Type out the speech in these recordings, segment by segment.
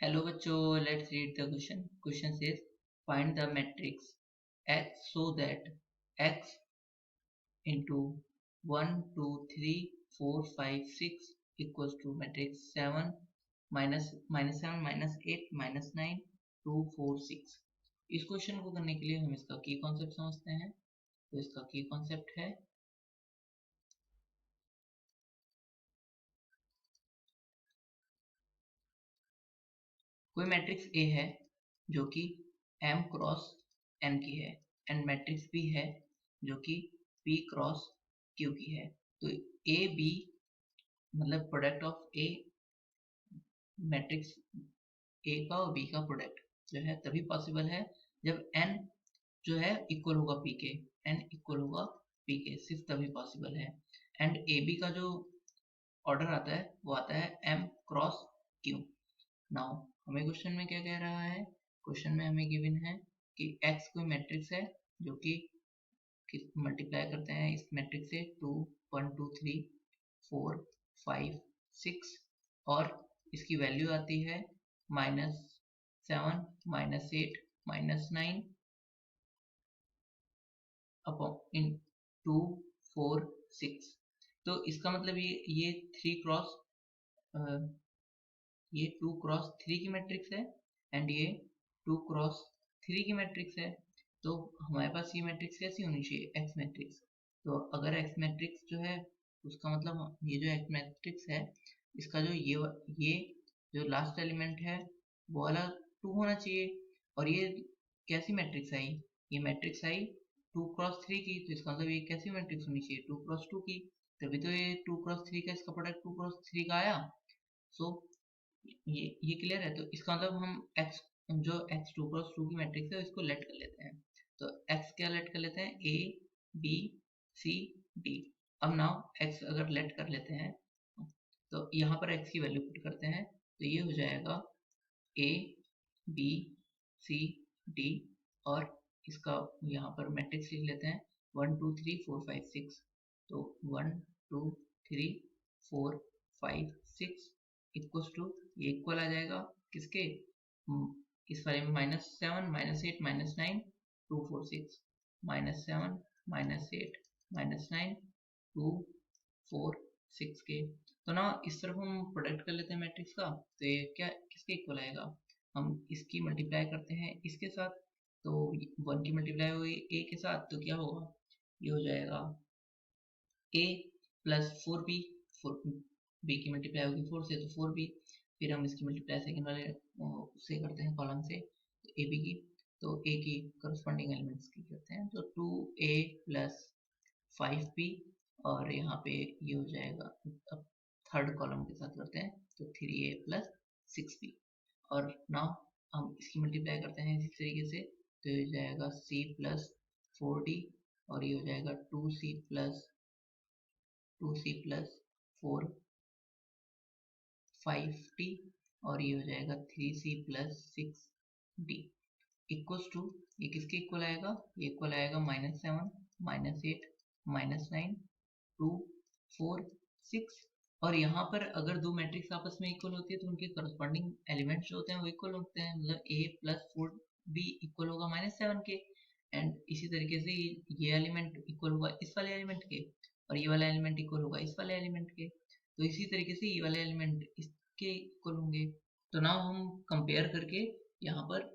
Hello बच्चों, let's read the question. Question says find the matrix X so that X into 1 2 3 4 5 6 equals to matrix 7 minus 7 minus 8 minus 9 2 4 6. इस question को करने के लिए हम इसका की कॉन्सेप्ट समझते हैं। तो इसका की कॉन्सेप्ट है कोई मैट्रिक्स A है जो कि M क्रॉस N की है एंड मैट्रिक्स B है जो कि P क्रॉस Q की है। तो A B मतलब product of A matrix A का और B का प्रोडक्ट जो है तभी पॉसिबल है जब N जो है इक्वल होगा P के, N इक्वल होगा P के, सिर्फ तभी पॉसिबल है। एंड AB का जो ऑर्डर आता है वो आता है M क्रॉस Q। नाउ हमें क्वेश्चन में क्या कह रहा है? क्वेश्चन में हमें गिवन है कि X कोई मैट्रिक्स है जो कि मल्टीप्लाई करते हैं इस मैट्रिक्स से 2 1 2 3 4 5 6 और इसकी वैल्यू आती है -7 -8 -9 अपॉन इन 2 4 6। तो इसका मतलब ये 3 क्रॉस ये 2 क्रॉस 3 की मैट्रिक्स है एंड ये 2 क्रॉस 3 की मैट्रिक्स है। तो हमारे पास ये मैट्रिक्स कैसी होनी चाहिए? X matrix. तो अगर एक्स मैट्रिक्स जो है उसका मतलब ये जो एक्स मैट्रिक्स है इसका जो ये जो लास्ट एलिमेंट है वो वाला 2 होना चाहिए। और ये कैसी मैट्रिक्स आई? ये मैट्रिक्स आई 2 क्रॉस 3 की। तो इसका मतलब ये कैसी मैट्रिक्स होनी चाहिए? 2 क्रॉस 2 की। तभी तो ये 2 क्रॉस 3 का इसका प्रोडक्ट 2 क्रॉस 3 का आया। सो ये क्लियर है। तो इसका मतलब हम x जो x 2 क्रॉस 2 की मैट्रिक्स है इसको लेट कर लेते हैं। तो x क्या लेट कर लेते हैं? a b c d। अब नाउ x अगर लेट कर लेते हैं तो यहाँ पर x की वैल्यू पुट करते हैं तो ये हो जाएगा a b c d और इसका यहाँ पर मैट्रिक्स लिख लेते हैं 1 2 3 4 5 6। तो 1 2 3 4 5 6 इक्वल्स टू ये इक्वल आ जाएगा किसके? इस वाले में -7 -8 -9 2 4 6 -7 -8 -9 2 4 6 के। तो ना इस तरफ हम प्रोडक्ट कर लेते हैं मैट्रिक्स का। तो ये क्या किसके इक्वल आएगा? हम इसकी मल्टीप्लाई करते हैं इसके साथ। तो 1 की मल्टीप्लाई हुई a के साथ तो क्या होगा? ये हो जाएगा a प्लस 4b। 4b की मल्टीप्लाई होगी 4 से तो 4b। फिर हम इसकी मल्टीप्लाई सेकंड वाले उससे करते हैं कॉलम से तो ab की। तो a की करस्पॉन्डिंग एलिमेंट्स की करते हैं तो 2a प्लस 5b और यहाँ पे ये हो जाएगा। अब थर्ड कॉलम के साथ करते हैं तो 3a प्लस 6b और नाउ हम इसकी मल्टीप्लाई करते हैं इसी तरीके से। तो ये हो जाएगा c प्लस 4d और ये हो जाएगा 2c प्लस 4 5t और ये हो जाएगा 3c plus 6d equals to ये किसके इक्वल आएगा? ये इक्वल आएगा -7 -8 -9 2 4 6। और यहाँ पर अगर दो मैट्रिक्स आपस में इक्वल होती है तो उनके करस्पॉन्डिंग एलिमेंट्स जो होते हैं वो इक्वल होते हैं। मतलब a प्लस 4b इक्वल होगा -7 के एंड इसी तरीके से ये एलिमेंट इक्वल होगा इस वाले एलिमेंट के और ये वाला एलिमेंट इक्वल होगा इस वाले एलिमेंट के। तो इसी तरीके से ये वाले एलिमेंट इसके इक्वल होंगे। तो नाउ हम कंपेयर करके यहाँ पर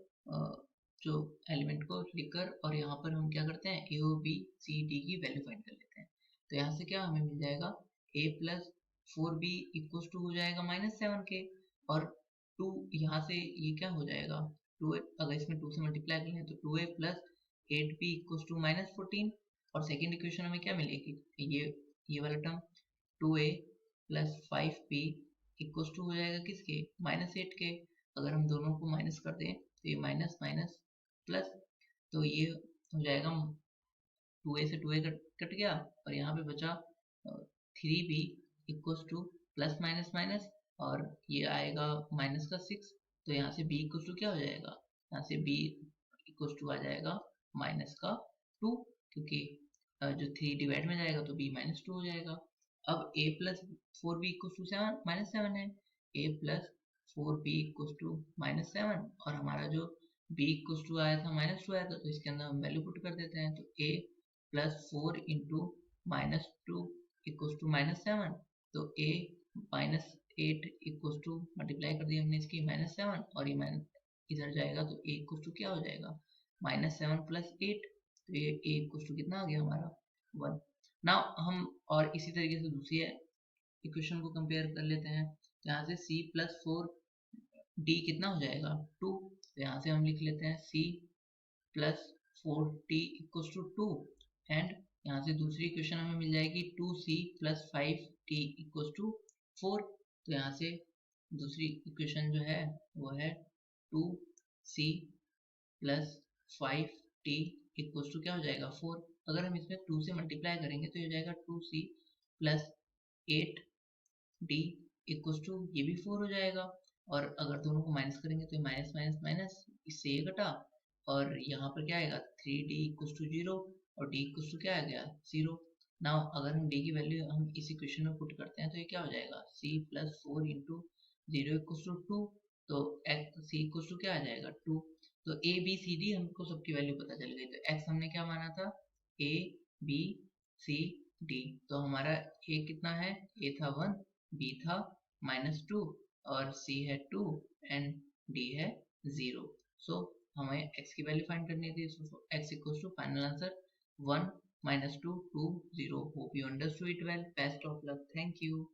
जो एलिमेंट को लिखकर और यहाँ पर हम क्या करते हैं ए बी सी डी की वैल्यू फाइंड कर लेते हैं। तो यहाँ से क्या हमें मिल जाएगा a plus 4b equal to हो जाएगा -7 के और 2 यहाँ से ये क्या हो जाएगा 2 अगर इसमें 2 से मल्टीप्लाई करें तो 2a plus 8b equal to -14 और सेकेंड इक्वेशन हमें क्या मिलेगी? ये वाला term 2a plus 5b equal to हो जाएगा किसके? -8 के। अगर हम दोनों को माइनस कर दें तो ये माइनस माइनस प्लस तो ये हो जाएगा 2a से 2a कट गया और यहाँ पे बचा 3b equals two plus minus minus और ये आएगा माइनस का 6। तो यहाँ से b इक्वल्स टू क्या हो जाएगा? यहाँ से b इक्वल्स टू आ जाएगा माइनस का 2 क्योंकि जो 3 डिवाइड में जाएगा तो b -2 हो जाएगा। अब a plus 4b equals to -7 है। a plus 4b equal to -7 और हमारा जो b इक्वल टू आया था -2 आया था, तो इसके अंदर हम वैल्यू पुट कर देते हैं। तो a plus 4 into -2 equal to -7, तो a -8 इक्वल टू मल्टीप्लाई कर दिया हमने इसकी -7 और ये माइनस इधर जाएगा तो a इक्वल टू क्या हो जाएगा -7 प्लस 8, तो ये a इक्वल टू कितना आ गया हमारा 1। नाउ हम और इसी तरीके से दूसरी इक्वेशन को कंपेयर कर लेते हैं। यहाँ से c प्लस 4d कितना हो जाएगा 2, तो यहाँ से हम लिख लेते हैं c plus 4d equal to 2 and यहाँ से दूसरी इक्वेशन हमें मिल जाएगी 2c plus 5d equal to 4, तो यहाँ से दूसरी इक्वेशन जो है वो है 2c plus 5d equal to क्या हो जाएगा 4। अगर हम इसमें 2 से मल्टीप्लाई करेंगे तो ये हो जाएगा 2c plus 8d equal to ये भी 4 हो जाएगा, और अगर दोनों को माइनस करेंगे तो माइनस माइनस माइनस, इससे ये घटा और यहाँ पर क्या आएगा 3d इक्वल टू 0 और d इक्वल टू क्या आ गया 0। नाउ अगर हम d की वैल्यू हम इस इक्वेशन में पुट करते हैं तो ये क्या हो जाएगा c plus 4 into 0 equal to 2, तो x c इक्वल टू क्या आ जाएगा 2। तो a b c d हमको सबकी वैल्यू पता चल गई। तो x हमने क्या माना था a b c d, तो हमारा a कितना है a था 1, b था -2 और c है 2 एंड d है 0। सो हमें x की वैल्यू फाइंड करनी थी। So x equal to final answer 1 -2 2 0। Hope you understood it well. Best of luck. Thank you.